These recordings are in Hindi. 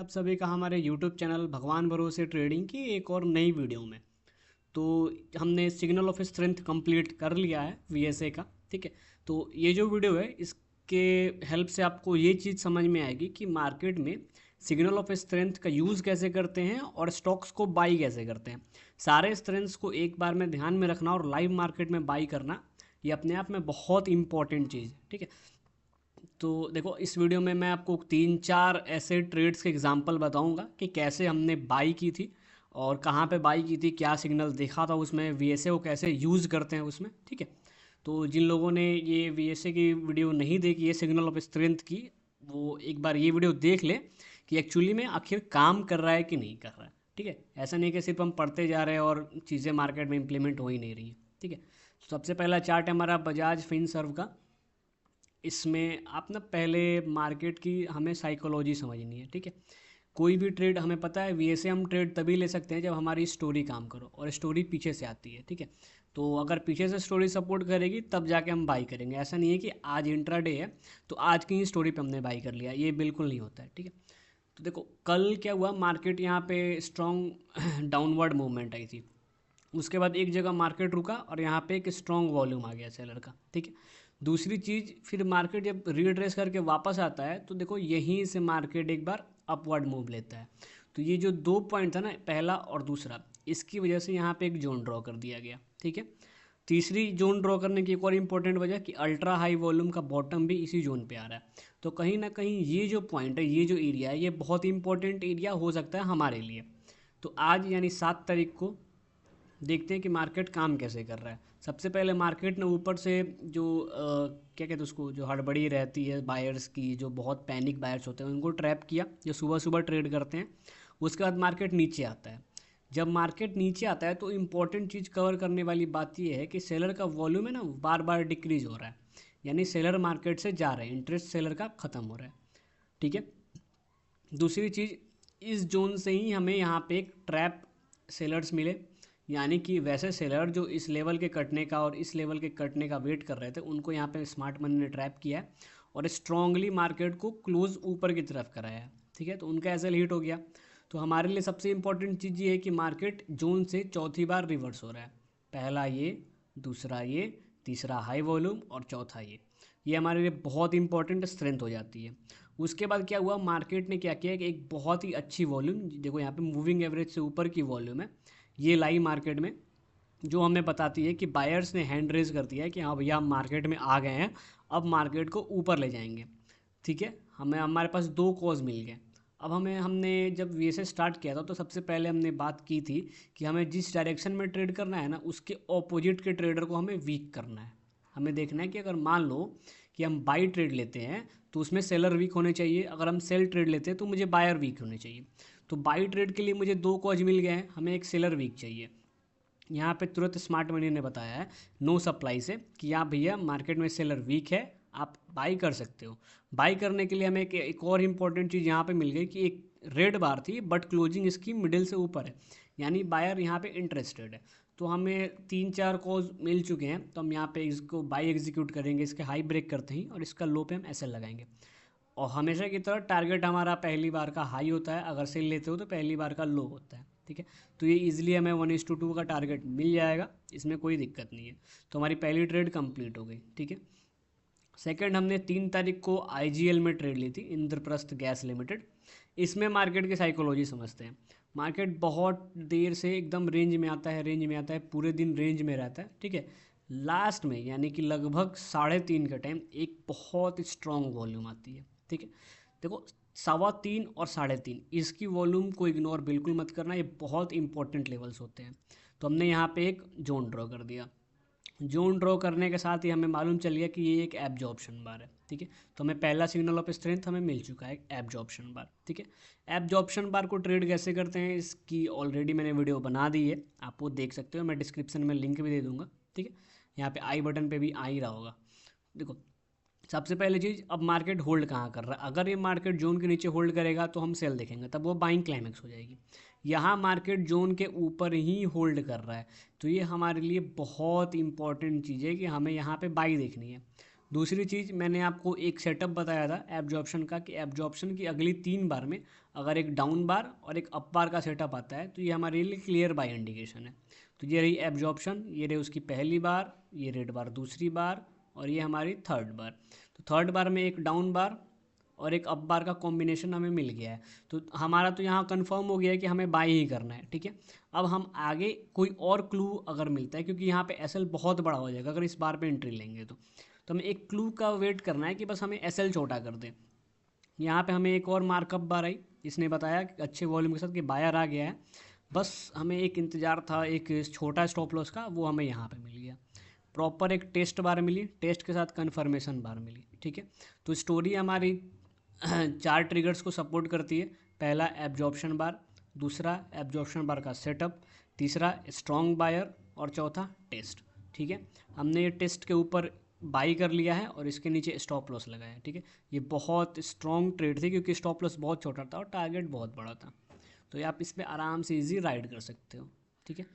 आप सभी का हमारे YouTube चैनल भगवान भरोसे ट्रेडिंग की एक और नई वीडियो में। तो हमने सिग्नल ऑफ स्ट्रेंथ कंप्लीट कर लिया है VSA का। ठीक है, तो ये जो वीडियो है इसके हेल्प से आपको ये चीज़ समझ में आएगी कि मार्केट में सिग्नल ऑफ स्ट्रेंथ का यूज़ कैसे करते हैं और स्टॉक्स को बाई कैसे करते हैं। सारे स्ट्रेंथ्स को एक बार में ध्यान में रखना और लाइव मार्केट में बाई करना, ये अपने आप में बहुत इंपॉर्टेंट चीज़ है। ठीक है, तो देखो इस वीडियो में मैं आपको 3-4 ऐसे ट्रेड्स के एग्जांपल बताऊंगा कि कैसे हमने बाई की थी और कहाँ पे बाई की थी, क्या सिग्नल देखा था उसमें, VSA को कैसे यूज़ करते हैं उसमें। ठीक है, तो जिन लोगों ने ये VSA की वीडियो नहीं देखी है सिग्नल ऑफ स्ट्रेंथ की, वो एक बार ये वीडियो देख ले कि एक्चुअली में आखिर काम कर रहा है कि नहीं कर रहा है। ठीक है, ऐसा नहीं कि सिर्फ हम पढ़ते जा रहे हैं और चीज़ें मार्केट में इंप्लीमेंट हो ही नहीं रही है। ठीक है, तो सबसे पहला चार्ट है हमारा बजाज फिनसर्व का। इसमें आप ना पहले मार्केट की हमें साइकोलॉजी समझनी है। ठीक है, कोई भी ट्रेड हमें पता है VSA हम ट्रेड तभी ले सकते हैं जब हमारी स्टोरी काम करो और स्टोरी पीछे से आती है। ठीक है, तो अगर पीछे से स्टोरी सपोर्ट करेगी तब जाके हम बाई करेंगे। ऐसा नहीं है कि आज इंट्राडे है तो आज की ही स्टोरी पे हमने बाई कर लिया, ये बिल्कुल नहीं होता है। ठीक है, तो देखो कल क्या हुआ, मार्केट यहाँ पे स्ट्रॉन्ग डाउनवर्ड मूवमेंट आई थी। उसके बाद एक जगह मार्केट रुका और यहाँ पे एक स्ट्रॉन्ग वॉल्यूम आ गया सेलर का। ठीक है, दूसरी चीज़ फिर मार्केट जब रीट्रेस करके वापस आता है तो देखो यहीं से मार्केट एक बार अपवर्ड मूव लेता है। तो ये जो दो पॉइंट था ना, पहला और दूसरा, इसकी वजह से यहाँ पे एक जोन ड्रॉ कर दिया गया। ठीक है, तीसरी जोन ड्रॉ करने की एक और इम्पोर्टेंट वजह कि अल्ट्रा हाई वॉल्यूम का बॉटम भी इसी जोन पे आ रहा है। तो कहीं ना कहीं ये जो पॉइंट है, ये जो एरिया है, ये बहुत इंपॉर्टेंट एरिया हो सकता है हमारे लिए। तो आज यानी 7 तारीख को देखते हैं कि मार्केट काम कैसे कर रहा है। सबसे पहले मार्केट ने ऊपर से जो क्या कहते हैं उसको, जो हड़बड़ी रहती है बायर्स की, जो बहुत पैनिक बायर्स होते हैं उनको ट्रैप किया, जो सुबह सुबह ट्रेड करते हैं। उसके बाद मार्केट नीचे आता है। जब मार्केट नीचे आता है तो इम्पोर्टेंट चीज़ कवर करने वाली बात यह है कि सेलर का वॉल्यूम है ना बार बार डिक्रीज हो रहा है, यानी सेलर मार्केट से जा रहे हैं, इंटरेस्ट सेलर का ख़त्म हो रहा है। ठीक है, दूसरी चीज़, इस जोन से ही हमें यहाँ पे एक ट्रैप सेलर्स मिले, यानी कि वैसे सेलर जो इस लेवल के कटने का और इस लेवल के कटने का वेट कर रहे थे, उनको यहाँ पे स्मार्ट मनी ने ट्रैप किया है और स्ट्रांगली मार्केट को क्लोज ऊपर की तरफ कराया है। ठीक है, तो उनका एसएल हिट हो गया। तो हमारे लिए सबसे इंपॉर्टेंट चीज़ ये है कि मार्केट जोन से चौथी बार रिवर्स हो रहा है। पहला ये, दूसरा ये, तीसरा हाई वॉल्यूम और चौथा ये हमारे लिए बहुत इंपॉर्टेंट स्ट्रेंथ हो जाती है। उसके बाद क्या हुआ, मार्केट ने क्या किया कि एक बहुत ही अच्छी वॉल्यूम, देखो यहाँ पे मूविंग एवरेज से ऊपर की वॉल्यूम है, ये लाई मार्केट में, जो हमें बताती है कि बायर्स ने हैंड रेज कर दिया है कि हाँ भैया हम मार्केट में आ गए हैं, अब मार्केट को ऊपर ले जाएंगे। ठीक है, हमारे पास दो कॉज मिल गए। अब हमने जब VSA स्टार्ट किया था तो सबसे पहले हमने बात की थी कि हमें जिस डायरेक्शन में ट्रेड करना है ना, उसके ऑपोजिट के ट्रेडर को हमें वीक करना है। हमें देखना है कि अगर मान लो कि हम बाई ट्रेड लेते हैं तो उसमें सेलर वीक होने चाहिए, अगर हम सेल ट्रेड लेते हैं तो मुझे बायर वीक होने चाहिए। तो बाई ट्रेड के लिए मुझे दो कॉज मिल गए हैं, हमें एक सेलर वीक चाहिए। यहाँ पे तुरंत स्मार्ट मनी ने बताया है नो सप्लाई से कि यहाँ भैया मार्केट में सेलर वीक है, आप बाई कर सकते हो। बाई करने के लिए हमें एक और इम्पॉर्टेंट चीज़ यहाँ पे मिल गई कि एक रेड बार थी बट क्लोजिंग इसकी मिडिल से ऊपर है, यानी बायर यहाँ पे इंटरेस्टेड है। तो हमें 3-4 कॉज मिल चुके हैं, तो हम यहाँ पे इसको बाई एग्जीक्यूट करेंगे, इसके हाई ब्रेक करते ही, और इसका लो पे हम एसएल लगाएंगे। और हमेशा की तरह टारगेट हमारा पहली बार का हाई होता है, अगर सेल लेते हो तो पहली बार का लो होता है। ठीक है, तो ये इजीली हमें 1:2 का टारगेट मिल जाएगा, इसमें कोई दिक्कत नहीं है। तो हमारी पहली ट्रेड कंप्लीट हो गई। ठीक है, सेकंड, हमने 3 तारीख को IGL में ट्रेड ली थी, इंद्रप्रस्थ गैस लिमिटेड। इसमें मार्केट की साइकोलॉजी समझते हैं। मार्केट बहुत देर से एकदम रेंज में आता है, रेंज में आता है, पूरे दिन रेंज में रहता है। ठीक है, लास्ट में यानी कि लगभग 3:30 का टाइम एक बहुत स्ट्रॉन्ग वॉल्यूम आती है। ठीक है, देखो 3:15 और 3:30 इसकी वॉल्यूम को इग्नोर बिल्कुल मत करना, ये बहुत इंपॉर्टेंट लेवल्स होते हैं। तो हमने यहाँ पे एक जोन ड्रॉ कर दिया। जोन ड्रॉ करने के साथ ही हमें मालूम चल गया कि ये एक एब्जॉर्प्शन बार है। ठीक है, तो हमें पहला सिग्नल ऑफ स्ट्रेंथ हमें मिल चुका है, एब्जॉर्प्शन बार। ठीक है, एब्जॉर्प्शन बार को ट्रेड कैसे करते हैं इसकी ऑलरेडी मैंने वीडियो बना दी है, आप वो देख सकते हो, मैं डिस्क्रिप्शन में लिंक भी दे दूंगा। ठीक है, यहाँ पे आई बटन पे भी आ ही रहा होगा। देखो सबसे पहले चीज़, अब मार्केट होल्ड कहाँ कर रहा है, अगर ये मार्केट जोन के नीचे होल्ड करेगा तो हम सेल देखेंगे, तब वो बाइंग क्लाइमेक्स हो जाएगी। यहाँ मार्केट जोन के ऊपर ही होल्ड कर रहा है, तो ये हमारे लिए बहुत इंपॉर्टेंट चीज़ है कि हमें यहाँ पे बाई देखनी है। दूसरी चीज़ मैंने आपको एक सेटअप बताया था एब्जॉर्प्शन का, कि एब्जॉर्प्शन की अगली 3 बार में अगर एक डाउन बार और एक अप बार का सेटअप आता है तो ये हमारे लिए क्लियर बाय इंडिकेशन है। तो ये रही एब्जॉर्प्शन, ये रही उसकी पहली बार, ये रेड बार दूसरी बार, और ये हमारी थर्ड बार। तो थर्ड बार में एक डाउन बार और एक अप बार का कॉम्बिनेशन हमें मिल गया है। तो हमारा तो यहाँ कंफर्म हो गया है कि हमें बाय ही करना है, ठीक है। अब हम आगे कोई और क्लू अगर मिलता है, क्योंकि यहाँ पे एसएल बहुत बड़ा हो जाएगा अगर इस बार पे एंट्री लेंगे तो हमें एक क्लू का वेट करना है कि बस हमें एसएल छोटा कर दें। यहाँ पे हमें एक और मार्कअप बार आई, इसने बताया कि अच्छे वॉल्यूम के साथ कि बायर आ गया है, बस हमें एक इंतज़ार था एक छोटा स्टॉप लॉस का, वो हमें यहाँ पे मिल गया। प्रॉपर एक टेस्ट बार मिली, टेस्ट के साथ कन्फर्मेशन बार मिली, ठीक है। तो स्टोरी हमारी 4 ट्रिगर्स को सपोर्ट करती है। पहला एब्जॉर्प्शन बार, दूसरा एब्जॉर्प्शन बार का सेटअप, तीसरा स्ट्रॉन्ग बायर, और चौथा टेस्ट, ठीक है। हमने ये टेस्ट के ऊपर बाई कर लिया है और इसके नीचे स्टॉप लॉस लगाया है, ठीक है। ये बहुत स्ट्रॉन्ग ट्रेड थी क्योंकि स्टॉप लॉस बहुत छोटा था और टारगेट बहुत बड़ा था, तो ये आप इस पर आराम से ईजी राइड कर सकते हो, ठीक है।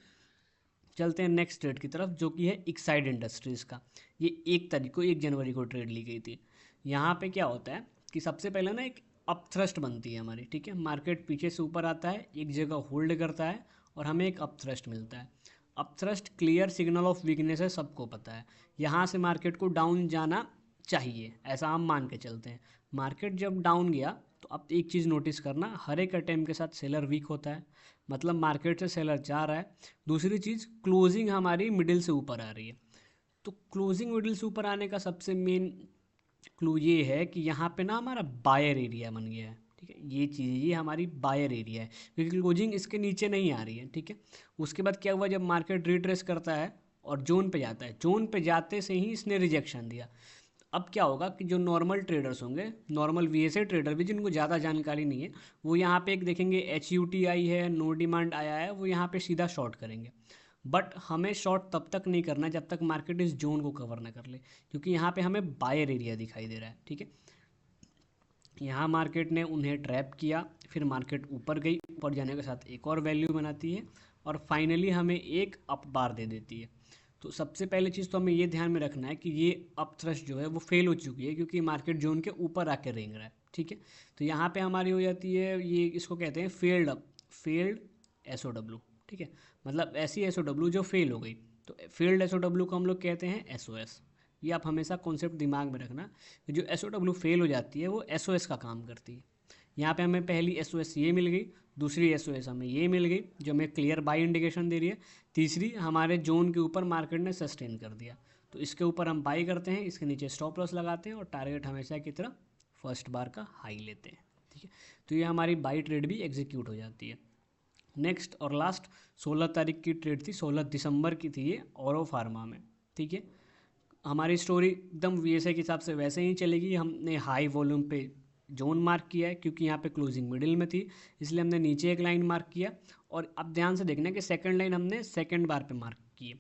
चलते हैं नेक्स्ट ट्रेड की तरफ, जो कि है एक्साइड इंडस्ट्रीज़ का। ये 1 जनवरी को ट्रेड ली गई थी। यहाँ पे क्या होता है कि सबसे पहले ना एक अप थ्रस्ट बनती है हमारी, ठीक है। मार्केट पीछे से ऊपर आता है, एक जगह होल्ड करता है और हमें एक अप थ्रस्ट मिलता है। Up thrust clear signal of weakness है, सबको पता है। यहाँ से मार्केट को डाउन जाना चाहिए, ऐसा हम मान के चलते हैं। मार्केट जब डाउन गया तो अब एक चीज़ नोटिस करना, हर एक अटेम्प्ट के साथ सेलर वीक होता है, मतलब मार्केट से सेलर जा रहा है। दूसरी चीज़, क्लोजिंग हमारी मिडिल से ऊपर आ रही है। तो क्लोजिंग मिडिल से ऊपर आने का सबसे मेन क्लू ये है कि यहाँ पे ना हमारा बायर एरिया बन गया है, ठीक है। ये चीज़, ये हमारी बायर एरिया है क्योंकि क्लोजिंग इसके नीचे नहीं आ रही है, ठीक है। उसके बाद क्या हुआ, जब मार्केट रिट्रेस करता है और जोन पे जाता है, जोन पे जाते से ही इसने रिजेक्शन दिया। अब क्या होगा कि जो नॉर्मल ट्रेडर्स होंगे, नॉर्मल वीएसए ट्रेडर भी जिनको ज़्यादा जानकारी नहीं है, वो यहाँ पे एक देखेंगे HUT आई है, नो डिमांड आया है, वो यहाँ पे सीधा शॉर्ट करेंगे। बट हमें शॉर्ट तब तक नहीं करना जब तक मार्केट इस जोन को कवर ना कर ले, क्योंकि यहाँ पे हमें बायर एरिया दिखाई दे रहा है, ठीक है। यहाँ मार्केट ने उन्हें ट्रैप किया, फिर मार्केट ऊपर गई, ऊपर जाने के साथ एक और वैल्यू बनाती है और फाइनली हमें एक अप बार दे देती है। तो सबसे पहले चीज़ तो हमें ये ध्यान में रखना है कि ये अप थ्रस्ट जो है वो फेल हो चुकी है, क्योंकि मार्केट जोन के ऊपर आके रेंग रहा है, ठीक है। तो यहाँ पे हमारी हो जाती है, ये इसको कहते हैं फेल्ड अप, फेल्ड SOW, ठीक है। मतलब ऐसी SOW जो फेल हो गई, तो फेल्ड SOW को हम लोग कहते हैं SOS। ये आप हमेशा कॉन्सेप्ट दिमाग में रखना कि जो SOW फेल हो जाती है वो SOS का काम करती है। यहाँ पे हमें पहली SOS ये मिल गई, दूसरी SOS हमें ये मिल गई जो हमें क्लियर बाई इंडिकेशन दे रही है, तीसरी हमारे जोन के ऊपर मार्केट ने सस्टेन कर दिया, तो इसके ऊपर हम बाई करते हैं, इसके नीचे स्टॉप लॉस लगाते हैं और टारगेट हमेशा की तरह फर्स्ट बार का हाई लेते हैं, ठीक है। तो ये हमारी बाई ट्रेड भी एग्जीक्यूट हो जाती है। नेक्स्ट और लास्ट 16 तारीख की ट्रेड थी, 16 दिसंबर की थी ये, औरो फार्मा में, ठीक है। हमारी स्टोरी एकदम VSA के हिसाब से वैसे ही चलेगी। हमने हाई वॉल्यूम पे जोन मार्क किया है क्योंकि यहाँ पे क्लोजिंग मिडिल में थी, इसलिए हमने नीचे एक लाइन मार्क किया। और अब ध्यान से देखना कि सेकंड लाइन हमने सेकंड बार पे मार्क की है,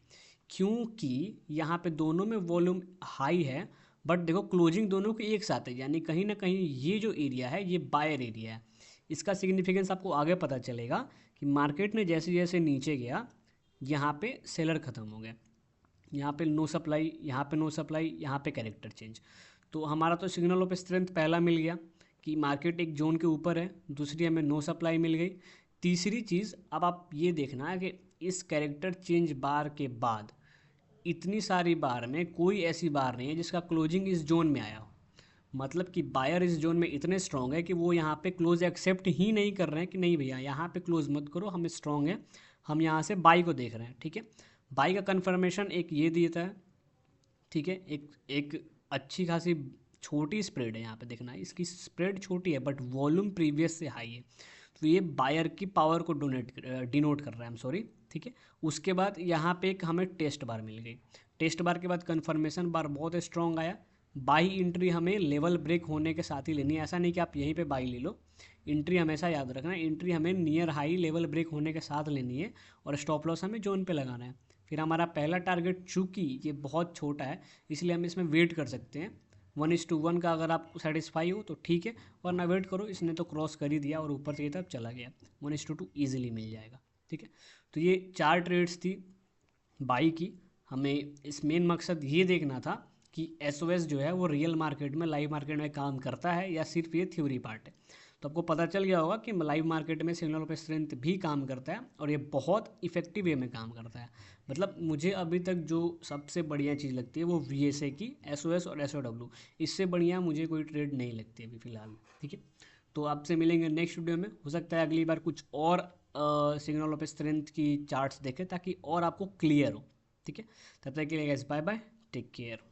क्योंकि यहाँ पे दोनों में वॉल्यूम हाई है, बट देखो क्लोजिंग दोनों की एक साथ है, यानी कहीं ना कहीं ये जो एरिया है ये बायर एरिया है। इसका सिग्निफिकेंस आपको आगे पता चलेगा कि मार्केट ने जैसे जैसे नीचे गया, यहाँ पे सेलर ख़त्म हो गया, यहाँ पे नो सप्लाई, यहाँ पे नो सप्लाई, यहाँ पे कैरेक्टर चेंज। तो हमारा तो सिग्नल ऑफ स्ट्रेंथ पहला मिल गया कि मार्केट एक जोन के ऊपर है, दूसरी हमें नो सप्लाई मिल गई। तीसरी चीज़, अब आप ये देखना है कि इस कैरेक्टर चेंज बार के बाद इतनी सारी बार में कोई ऐसी बार नहीं है जिसका क्लोजिंग इस जोन में आया हो। मतलब कि बायर इस जोन में इतने स्ट्रॉन्ग है कि वो यहाँ पे क्लोज एक्सेप्ट ही नहीं कर रहे हैं कि नहीं भैया यहाँ पे क्लोज मत करो, हम स्ट्रॉन्ग हैं, हम यहाँ से बाई को देख रहे हैं, ठीक है। बाई का कन्फर्मेशन एक ये देता है, ठीक है। एक एक अच्छी खासी छोटी स्प्रेड है, यहाँ पे देखना है इसकी स्प्रेड छोटी है बट वॉल्यूम प्रीवियस से हाई है, तो ये बायर की पावर को डिनोट कर रहा है, हम सॉरी, ठीक है। उसके बाद यहाँ पे एक हमें टेस्ट बार मिल गई, टेस्ट बार के बाद कन्फर्मेशन बार बहुत स्ट्रॉन्ग आया। बाई एंट्री हमें लेवल ब्रेक होने के साथ ही लेनी है, ऐसा नहीं कि आप यहीं पे बाई ले लो। एंट्री हमेशा याद रखना, एंट्री हमें नियर हाई लेवल ब्रेक होने के साथ लेनी है और स्टॉप लॉस हमें जोन पे लगाना है। फिर हमारा पहला टारगेट, चूँकि ये बहुत छोटा है इसलिए हम इसमें वेट कर सकते हैं, 1:1 का अगर आप सेटिस्फाई हो तो ठीक है, वरना वेट करो, इसने तो क्रॉस कर ही दिया और ऊपर से तब चला गया, 1:2 ईजिली मिल जाएगा, ठीक है। तो ये 4 ट्रेड्स थी बाई की। हमें इस मेन मकसद ये देखना था कि एसओएस जो है वो रियल मार्केट में, लाइव मार्केट में काम करता है या सिर्फ ये थ्योरी पार्ट है। तो आपको पता चल गया होगा कि लाइव मार्केट में सिग्नल ऑफ स्ट्रेंथ भी काम करता है और ये बहुत इफेक्टिव वे में काम करता है। मतलब मुझे अभी तक जो सबसे बढ़िया चीज़ लगती है वो वीएसए की एसओएस और एसओडब्ल्यू, इससे बढ़िया मुझे कोई ट्रेड नहीं लगती अभी फ़िलहाल। ठीक है, तो आपसे मिलेंगे नेक्स्ट वीडियो में। हो सकता है अगली बार कुछ और सिग्नल ऑफ स्ट्रेंथ की चार्ट्स देखें ताकि और आपको क्लियर हो। ठीक है, तब तक के लिए guys bye bye, take care.